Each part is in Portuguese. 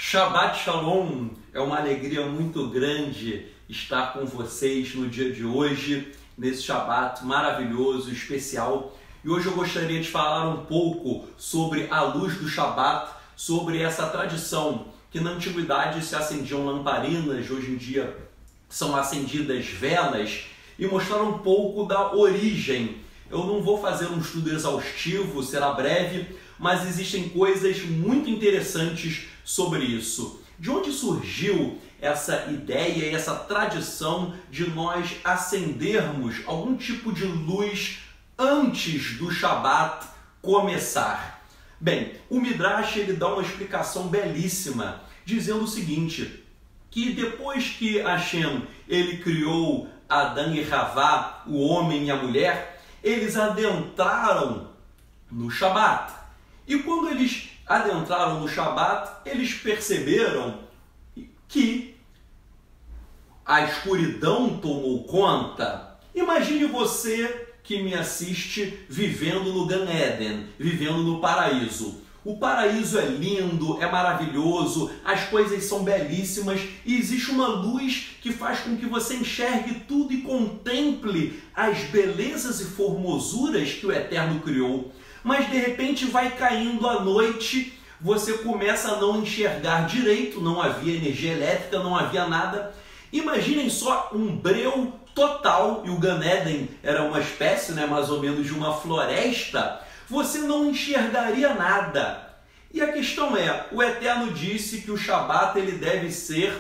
Shabbat Shalom, é uma alegria muito grande estar com vocês no dia de hoje, nesse Shabbat maravilhoso, especial. E hoje eu gostaria de falar um pouco sobre a luz do Shabbat, sobre essa tradição que na antiguidade se acendiam lamparinas, hoje em dia são acendidas velas, e mostrar um pouco da origem. Eu não vou fazer um estudo exaustivo, será breve, mas existem coisas muito interessantes sobre isso. De onde surgiu essa ideia e essa tradição de nós acendermos algum tipo de luz antes do Shabat começar? Bem, o Midrash ele dá uma explicação belíssima, dizendo o seguinte, que depois que Hashem ele criou Adão e Havá, o homem e a mulher, eles adentraram no Shabat. E quando eles adentraram no Shabat, eles perceberam que a escuridão tomou conta. Imagine você que me assiste vivendo no Gan Eden, vivendo no paraíso. O paraíso é lindo, é maravilhoso, as coisas são belíssimas e existe uma luz que faz com que você enxergue tudo e contemple as belezas e formosuras que o Eterno criou. Mas de repente vai caindo a noite, você começa a não enxergar direito, não havia energia elétrica, não havia nada. Imaginem só um breu total, e o Gan Eden era uma espécie, mais ou menos de uma floresta, você não enxergaria nada. E a questão é, o Eterno disse que o Shabat ele deve ser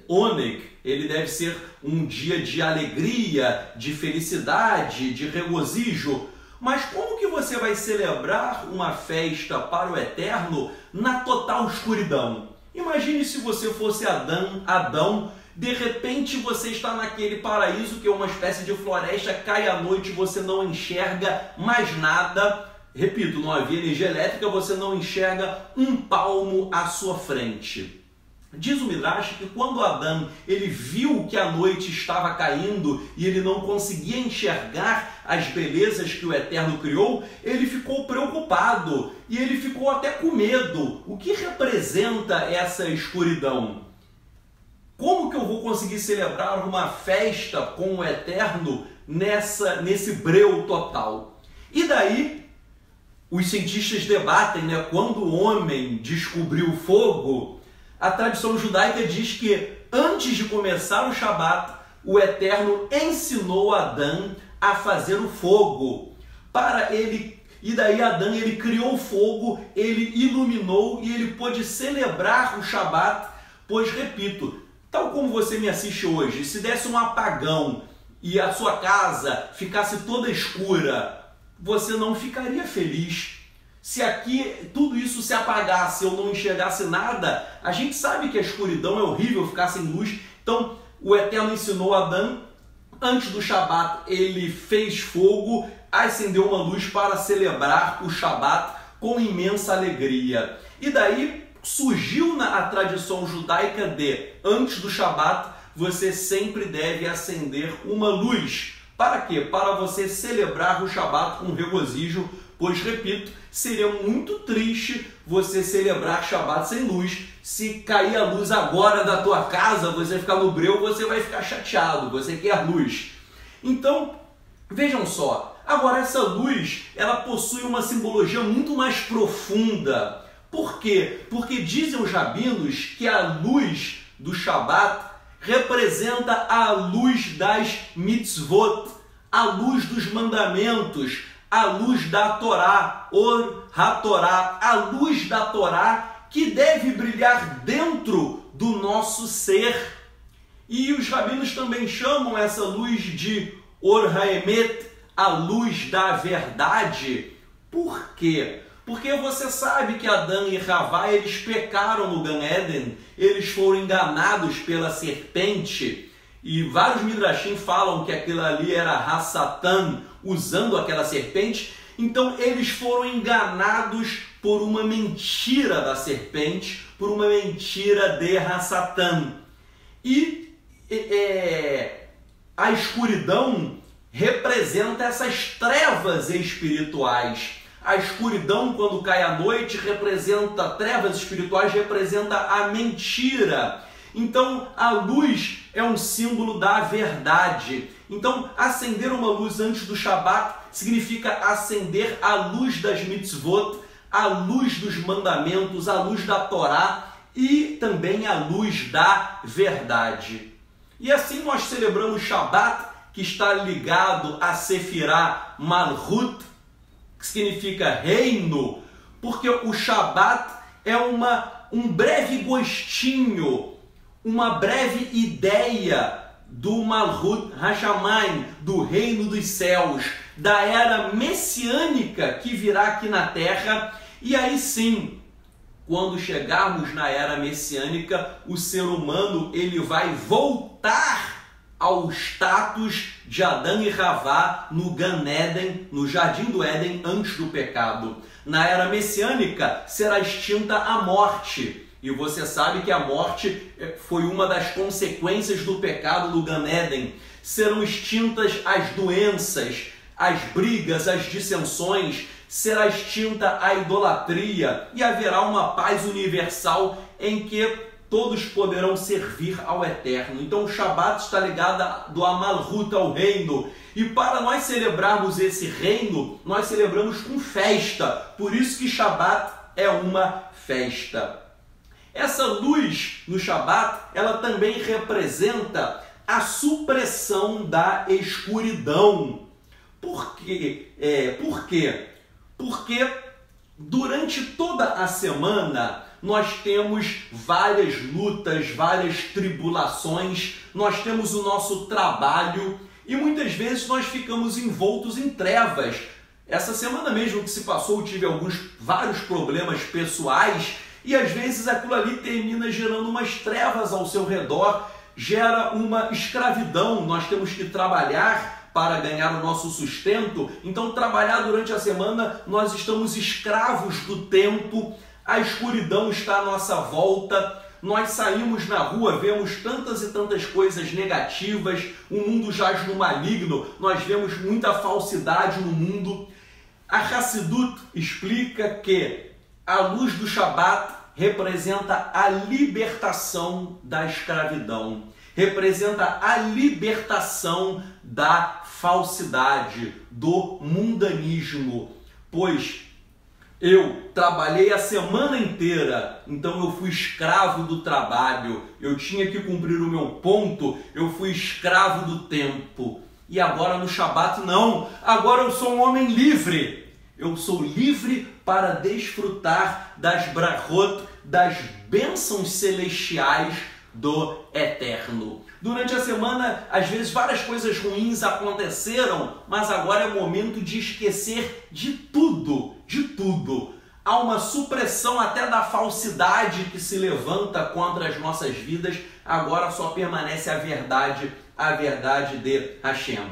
Oneg, ele deve ser um dia de alegria, de felicidade, de regozijo. Mas como que você vai celebrar uma festa para o Eterno na total escuridão? Imagine se você fosse Adão, de repente você está naquele paraíso que é uma espécie de floresta, cai a noite, você não enxerga mais nada. Repito, não havia energia elétrica, você não enxerga um palmo à sua frente. Diz o Midrash que quando Adão ele viu que a noite estava caindo e ele não conseguia enxergar as belezas que o Eterno criou, ele ficou preocupado e ele ficou até com medo. O que representa essa escuridão? Como que eu vou conseguir celebrar uma festa com o Eterno nesse breu total? E daí, os cientistas debatem, quando o homem descobriu o fogo, a tradição judaica diz que antes de começar o Shabat, o Eterno ensinou Adão a fazer o fogo para ele. E daí Adão ele criou o fogo, ele iluminou e ele pôde celebrar o Shabat, pois, repito, tal como você me assiste hoje, se desse um apagão e a sua casa ficasse toda escura, você não ficaria feliz. Se aqui tudo isso se apagasse, eu não enxergasse nada, a gente sabe que a escuridão é horrível, ficar sem luz. Então, o Eterno ensinou Adão, antes do Shabat, ele fez fogo, acendeu uma luz para celebrar o Shabat com imensa alegria. E daí surgiu a tradição judaica de, antes do Shabat, você sempre deve acender uma luz. Para quê? Para você celebrar o Shabat com regozijo, pois, repito, seria muito triste você celebrar Shabat sem luz. Se cair a luz agora da tua casa, você ficar no breu, você vai ficar chateado, você quer luz. Então, vejam só, agora essa luz, ela possui uma simbologia muito mais profunda. Por quê? Porque dizem os rabinos que a luz do Shabat representa a luz das mitzvot, a luz dos mandamentos, a luz da Torá, Or HaTorá, a luz da Torá que deve brilhar dentro do nosso ser. E os rabinos também chamam essa luz de Or HaEmet, a luz da verdade. Por quê? Porque você sabe que Adão e Havá, eles pecaram no Gan Eden, eles foram enganados pela serpente, e vários midrashim falam que aquilo ali era Ha-Satan, usando aquela serpente. Então eles foram enganados por uma mentira da serpente, por uma mentira de Ha-Satan. E a escuridão representa essas trevas espirituais. A escuridão, quando cai à noite, representa trevas espirituais, representa a mentira. Então, a luz é um símbolo da verdade. Então, acender uma luz antes do Shabat significa acender a luz das mitzvot, a luz dos mandamentos, a luz da Torá e também a luz da verdade. E assim nós celebramos Shabat, que está ligado a Sefirah Malhut, que significa reino, porque o Shabat é um breve gostinho, uma breve ideia do Malhut Hashamayim, do reino dos céus, da era messiânica que virá aqui na terra. E aí sim, quando chegarmos na era messiânica, o ser humano ele vai voltar ao status de Adão e Havá no Gan Eden, no Jardim do Éden, antes do pecado. Na era messiânica será extinta a morte. E você sabe que a morte foi uma das consequências do pecado do Gan Eden. Serão extintas as doenças, as brigas, as dissensões, será extinta a idolatria e haverá uma paz universal em que todos poderão servir ao Eterno. Então o Shabat está ligado do Malhut, ao reino. E para nós celebrarmos esse reino, nós celebramos com festa. Por isso que Shabat é uma festa. Essa luz no Shabat, ela também representa a supressão da escuridão. Por quê? Por quê? Porque durante toda a semana nós temos várias lutas, várias tribulações, nós temos o nosso trabalho e muitas vezes nós ficamos envoltos em trevas. Essa semana mesmo que se passou eu tive vários problemas pessoais e às vezes aquilo ali termina gerando umas trevas ao seu redor, gera uma escravidão. Nós temos que trabalhar para ganhar o nosso sustento, então trabalhar durante a semana nós estamos escravos do tempo, a escuridão está à nossa volta, nós saímos na rua, vemos tantas e tantas coisas negativas, o mundo jaz no maligno, nós vemos muita falsidade no mundo. A Hassidut explica que a luz do Shabat representa a libertação da escravidão, representa a libertação da falsidade, do mundanismo, pois eu trabalhei a semana inteira, então eu fui escravo do trabalho, eu tinha que cumprir o meu ponto, eu fui escravo do tempo. E agora no Shabat não, agora eu sou um homem livre. Eu sou livre para desfrutar das brachot, das bênçãos celestiais do Eterno. Durante a semana, às vezes, várias coisas ruins aconteceram, mas agora é o momento de esquecer de tudo, de tudo. Há uma supressão até da falsidade que se levanta contra as nossas vidas, agora só permanece a verdade de Hashem.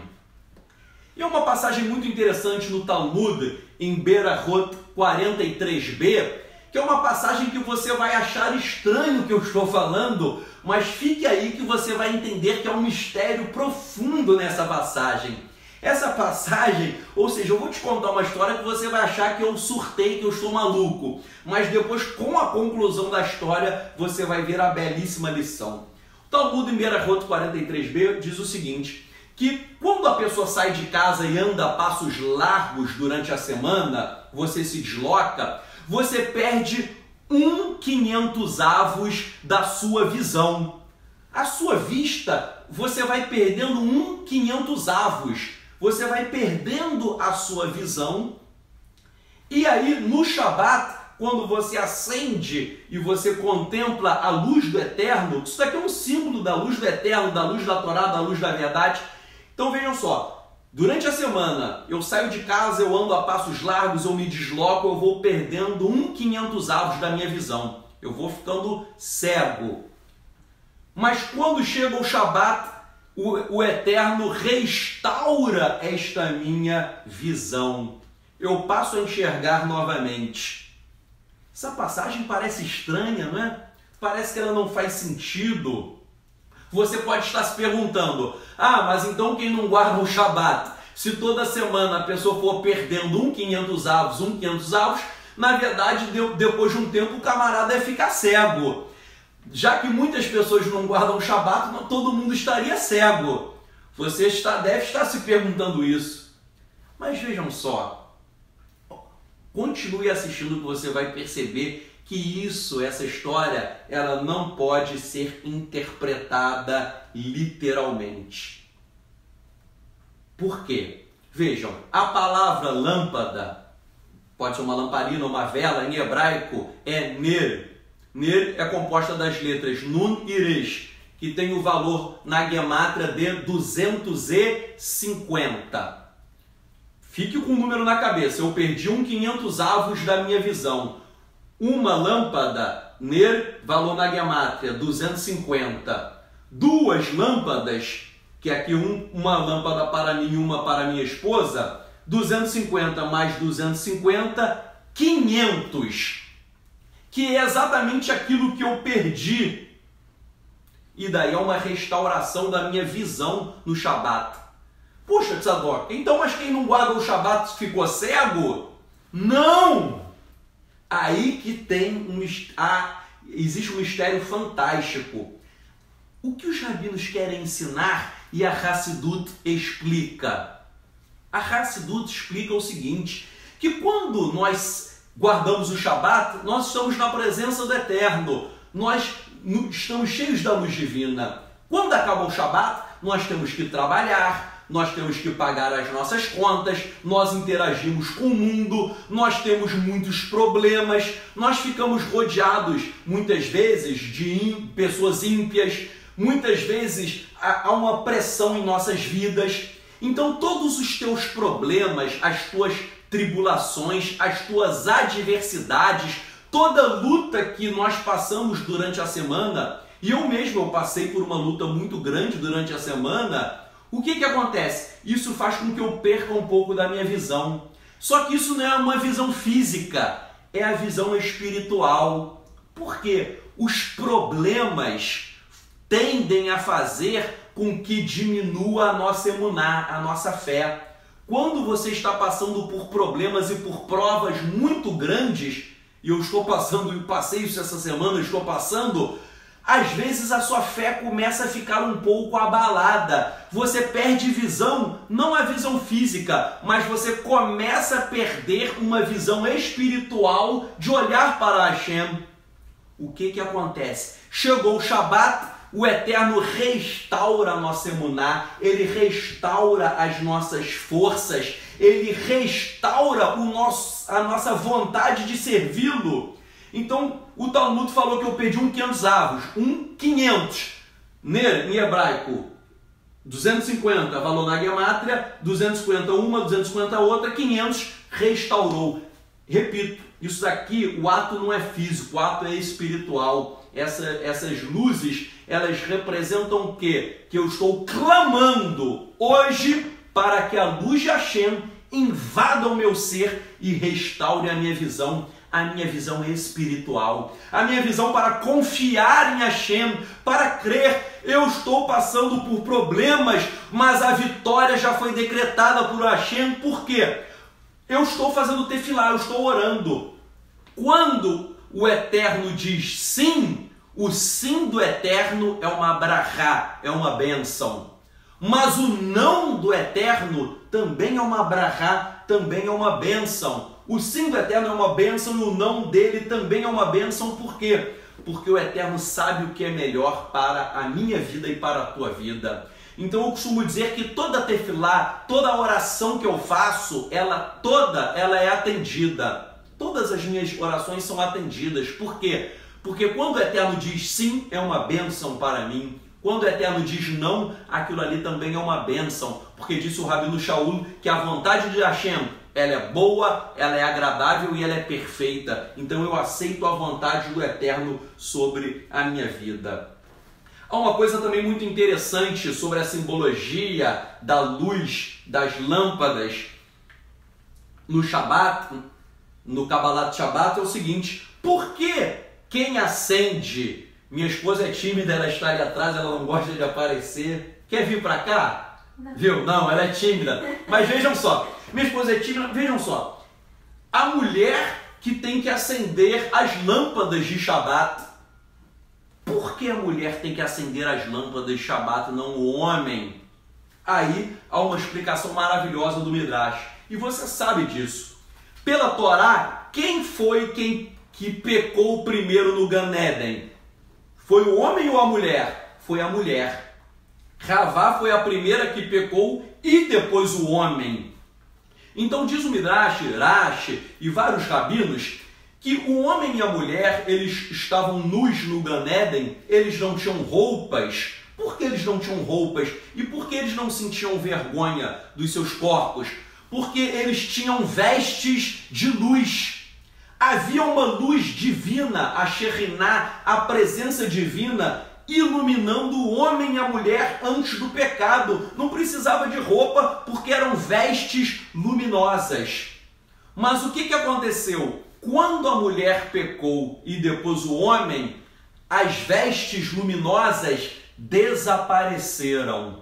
E uma passagem muito interessante no Talmud, em Berachot 43b, que é uma passagem que você vai achar estranho que eu estou falando, mas fique aí que você vai entender que é um mistério profundo nessa passagem. Essa passagem, ou seja, eu vou te contar uma história que você vai achar que eu surtei, que eu estou maluco, mas depois, com a conclusão da história, você vai ver a belíssima lição. O Talmud em Berachot 43b diz o seguinte, que quando a pessoa sai de casa e anda a passos largos durante a semana, você se desloca, você perde 1/500 avos da sua visão. A sua vista, você vai perdendo 1/500 avos. Você vai perdendo a sua visão. E aí, no Shabat, quando você acende e você contempla a luz do Eterno, isso daqui é um símbolo da luz do Eterno, da luz da Torá, da luz da verdade. Então vejam só, durante a semana eu saio de casa, eu ando a passos largos, eu me desloco, eu vou perdendo 1/500 avos da minha visão. Eu vou ficando cego. Mas quando chega o Shabat, o Eterno restaura esta minha visão. Eu passo a enxergar novamente. Essa passagem parece estranha, não é? Parece que ela não faz sentido. Você pode estar se perguntando, mas então quem não guarda o Shabat Se toda semana a pessoa for perdendo 500 avos, 500 avos, na verdade, depois de um tempo, o camarada ia ficar cego. Já que muitas pessoas não guardam o Shabat, todo mundo estaria cego. Você deve estar se perguntando isso. Mas vejam só, continue assistindo que você vai perceber que essa história, ela não pode ser interpretada literalmente. Por quê? Vejam, a palavra lâmpada, pode ser uma lamparina ou uma vela, em hebraico é ner. Ner é composta das letras Nun e Resh, que tem o valor na gemátria de 250. Fique com o número na cabeça, eu perdi 500 avos da minha visão. Uma lâmpada, ner, valor na gemátria, 250. Duas lâmpadas, que aqui uma lâmpada para mim e uma para minha esposa, 250 mais 250, 500. Que é exatamente aquilo que eu perdi. E daí é uma restauração da minha visão no Shabat. Puxa, Tzadok, então mas quem não guarda o Shabat ficou cego? Não! Aí que existe um mistério fantástico. O que os rabinos querem ensinar e a Hassidut explica? A Hassidut explica o seguinte, que quando nós guardamos o Shabat, nós estamos na presença do Eterno, nós estamos cheios da luz divina. Quando acaba o Shabat, nós temos que trabalhar, nós temos que pagar as nossas contas, nós interagimos com o mundo, nós temos muitos problemas, nós ficamos rodeados muitas vezes de pessoas ímpias, muitas vezes há uma pressão em nossas vidas. Então todos os teus problemas, as tuas tribulações, as tuas adversidades, toda luta que nós passamos durante a semana, e eu mesmo passei por uma luta muito grande durante a semana, o que acontece? Isso faz com que eu perca um pouco da minha visão. Só que isso não é uma visão física, é a visão espiritual. Por quê? Os problemas tendem a fazer com que diminua a nossa emuná, a nossa fé. Quando você está passando por problemas e por provas muito grandes, e eu estou passando, e passei isso essa semana, estou passando, às vezes a sua fé começa a ficar um pouco abalada. Você perde visão, não a visão física, mas você começa a perder uma visão espiritual de olhar para Hashem. O que acontece? Chegou o Shabat, o Eterno restaura a nossa emuná, Ele restaura as nossas forças, Ele restaura a nossa vontade de servi-lo. Então, o Talmud falou que eu perdi 500 avos, 500. Ner, em hebraico, 250, valor na gemátria, 250 uma, 250 outra, 500, restaurou. Repito, isso daqui, o ato não é físico, o ato é espiritual. Essas luzes, elas representam o quê? Que eu estou clamando hoje para que a luz de Hashem invada o meu ser e restaure a minha visão espiritual, a minha visão para confiar em Hashem, para crer. Eu estou passando por problemas, mas a vitória já foi decretada por Hashem. Por quê? Eu estou fazendo tefilá, eu estou orando. Quando o Eterno diz sim, o sim do Eterno é uma brachá, é uma bênção. Mas o não do Eterno também é uma brachá, também é uma bênção. O sim do Eterno é uma bênção e o não dele também é uma bênção. Por quê? Porque o Eterno sabe o que é melhor para a minha vida e para a tua vida. Então eu costumo dizer que toda tefilá, toda oração que eu faço, ela é atendida. Todas as minhas orações são atendidas. Por quê? Porque quando o Eterno diz sim, é uma bênção para mim. Quando o Eterno diz não, aquilo ali também é uma bênção. Porque disse o Rabino Shaul que a vontade de Hashem, ela é boa, ela é agradável e ela é perfeita. Então eu aceito a vontade do Eterno sobre a minha vida. Há uma coisa também muito interessante sobre a simbologia da luz, das lâmpadas no Shabat, no Kabbalat Shabat, é o seguinte: por que quem acende, minha esposa é tímida, ela está ali atrás, ela não gosta de aparecer, quer vir para cá? Viu? Não, ela é tímida. Mas vejam só, minha esposa é tímida, vejam só. A mulher que tem que acender as lâmpadas de Shabat. Por que a mulher tem que acender as lâmpadas de Shabat e não o homem? Aí há uma explicação maravilhosa do Midrash. E você sabe disso. Pela Torá, quem foi que pecou primeiro no Gan Eden? Foi o homem ou a mulher? Foi a mulher. Ravá foi a primeira que pecou e depois o homem. Então diz o Midrash, Rashi e vários rabinos que o homem e a mulher, eles estavam nus no Gan Eden, eles não tinham roupas. Por que eles não tinham roupas? E por que eles não sentiam vergonha dos seus corpos? Porque eles tinham vestes de luz. Havia uma luz divina, a Shekhinah, a presença divina, iluminando o homem e a mulher antes do pecado. Não precisava de roupa porque eram vestes luminosas. Mas o que aconteceu? Quando a mulher pecou e depois o homem, as vestes luminosas desapareceram.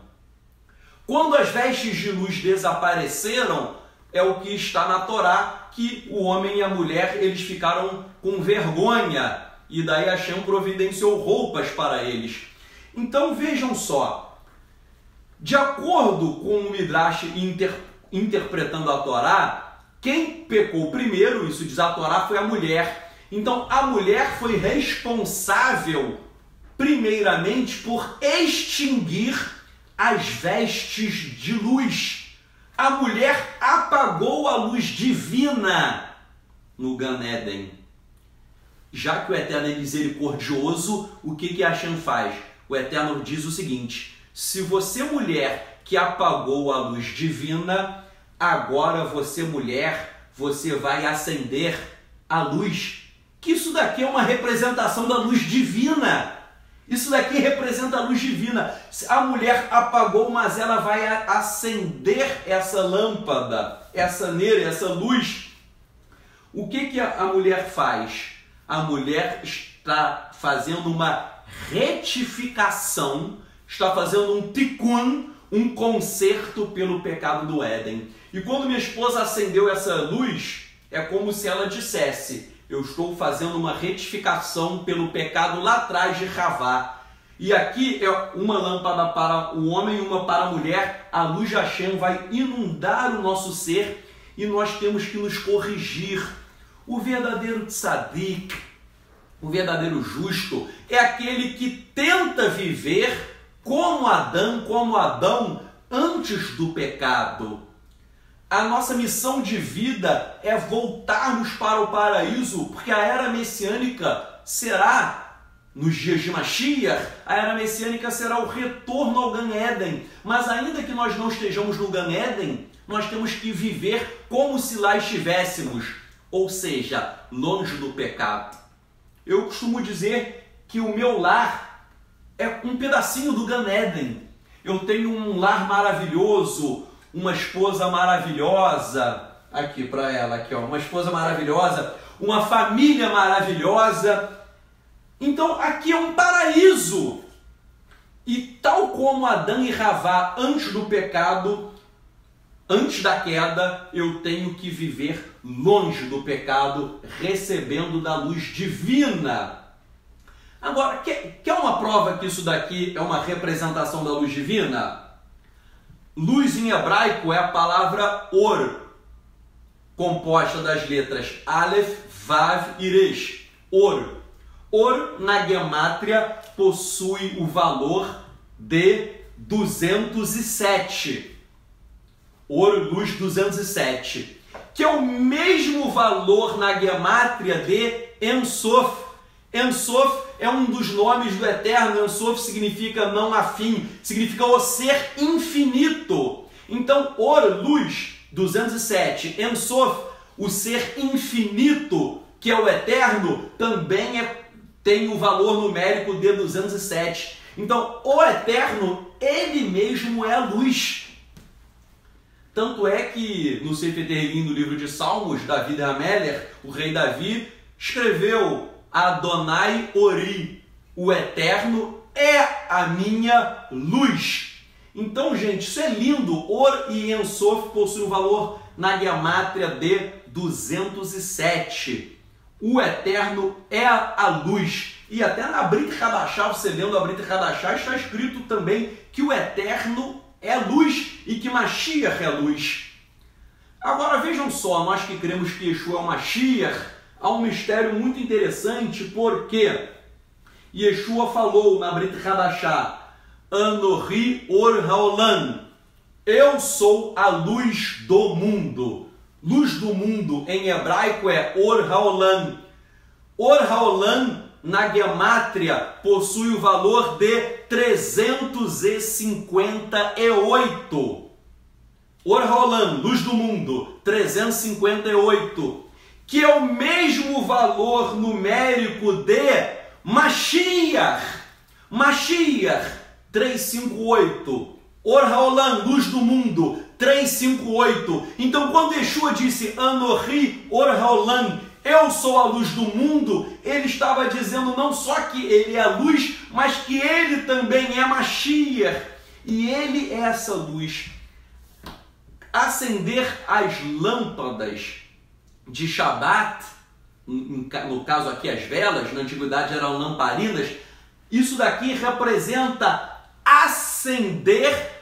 Quando as vestes de luz desapareceram, é o que está na Torá, que o homem e a mulher eles ficaram com vergonha. E daí Hashem providenciou roupas para eles. Então vejam só, de acordo com o Midrash interpretando a Torá, quem pecou primeiro, isso diz a Torá, foi a mulher. Então a mulher foi responsável primeiramente por extinguir as vestes de luz. A mulher apagou a luz divina no Gan Eden. Já que o Eterno é misericordioso, o que Hashem faz? O Eterno diz o seguinte: se você, mulher, que apagou a luz divina, agora você, mulher, você vai acender a luz. Que isso daqui é uma representação da luz divina. Isso daqui representa a luz divina. A mulher apagou, mas ela vai acender essa lâmpada, essa neira, essa luz. O que a mulher faz? A mulher está fazendo uma retificação, está fazendo um tikkun, um conserto pelo pecado do Éden. E quando minha esposa acendeu essa luz, é como se ela dissesse: eu estou fazendo uma retificação pelo pecado lá atrás de Ravá. E aqui é uma lâmpada para o homem e uma para a mulher. A luz de Hashem vai inundar o nosso ser e nós temos que nos corrigir. O verdadeiro tzadik, o verdadeiro justo, é aquele que tenta viver como Adão antes do pecado. A nossa missão de vida é voltarmos para o paraíso, porque a era messiânica será nos dias de Mashiach, a era messiânica será o retorno ao Gan Eden. Mas ainda que nós não estejamos no Gan Eden, nós temos que viver como se lá estivéssemos, ou seja, longe do pecado. Eu costumo dizer que o meu lar é um pedacinho do Gan Eden. Eu tenho um lar maravilhoso, uma esposa maravilhosa, aqui para ela, aqui ó, uma esposa maravilhosa, uma família maravilhosa. Então aqui é um paraíso. E tal como Adão e Ravá antes do pecado, antes da queda, eu tenho que viver longe do pecado, recebendo da luz divina. Agora, quer uma prova que isso daqui é uma representação da luz divina? Luz em hebraico é a palavra or, composta das letras Aleph, Vav e Resh. Or. Or, na gemátria, possui o valor de 207. Or, luz 207. Que é o mesmo valor na gemátria de Ensof. Ensof é um dos nomes do Eterno. Ensof significa não há fim, significa o ser infinito. Então, Or, luz 207, Ensof, o ser infinito, que é o Eterno, também tem o valor numérico de 207. Então, o Eterno, ele mesmo é a luz. Tanto é que no Sefer Tehillim, no livro de Salmos, Davi Hameler, o rei Davi, escreveu: Adonai Ori, o Eterno é a minha luz. Então, gente, isso é lindo. Or e Ein Sof possuem um valor na Gematria de 207. O Eterno é a luz. E até na Brit Hadashah, você lendo a Brit Hadashah, está escrito também que o Eterno é luz e que Mashiach é luz. Agora vejam só, nós que cremos que Yeshua é o Mashiach, há um mistério muito interessante, porque Yeshua falou na Brit Hadashah, Anohi Or Haolam, eu sou a luz do mundo. Luz do mundo em hebraico é Or Haolam. Or Haolam na Gematria possui o valor de 358. Or Haolam, luz do mundo, 358, que é o mesmo valor numérico de Mashiach. Mashiach, 358. Or Haolam, luz do mundo, 358. Então, quando Yeshua disse Anohi Or Haolam, eu sou a luz do mundo, ele estava dizendo não só que ele é a luz, mas que ele também é Mashiach. E ele é essa luz. Acender as lâmpadas de Shabat, no caso aqui as velas, na antiguidade eram lamparinas, isso daqui representa acender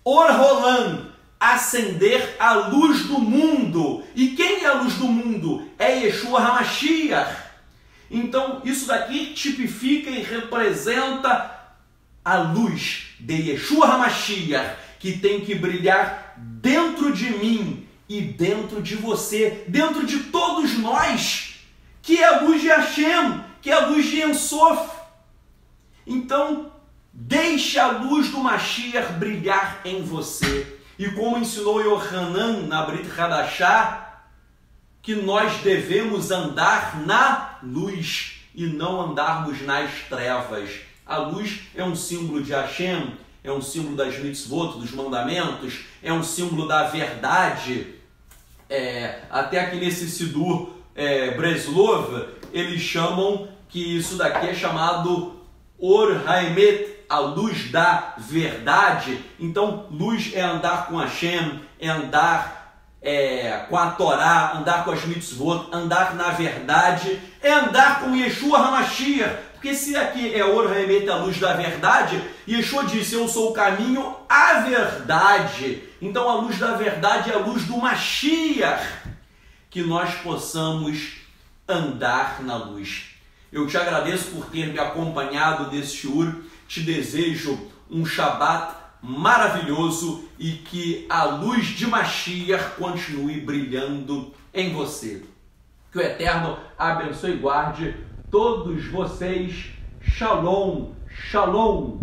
Or Haolam, acender a luz do mundo. E quem é a luz do mundo? É Yeshua HaMashiach. Então isso daqui tipifica e representa a luz de Yeshua HaMashiach, que tem que brilhar dentro de mim e dentro de você, dentro de todos nós, que é a luz de Hashem, que é a luz de Ein Sof. Então, deixe a luz do Mashiach brilhar em você. E como ensinou Yohanan na Brit Hadashah, que nós devemos andar na luz e não andarmos nas trevas. A luz é um símbolo de Hashem, é um símbolo das mitzvot, dos mandamentos, é um símbolo da verdade. Até aqui nesse Sidur Breslov, eles chamam que isso daqui é chamado Or Haemet, a luz da verdade. Então, luz é andar com Hashem, é andar com a Torá, andar com as mitzvot, andar na verdade, é andar com Yeshua HaMashiach. Porque se aqui é Or Haemet, a luz da verdade, Yeshua disse, eu sou o caminho, a verdade. Então a luz da verdade é a luz do Mashiach. Que nós possamos andar na luz. Eu te agradeço por ter me acompanhado nesse shiur. Te desejo um Shabat maravilhoso e que a luz de Mashiach continue brilhando em você. Que o Eterno abençoe e guarde todos vocês. Shalom, shalom.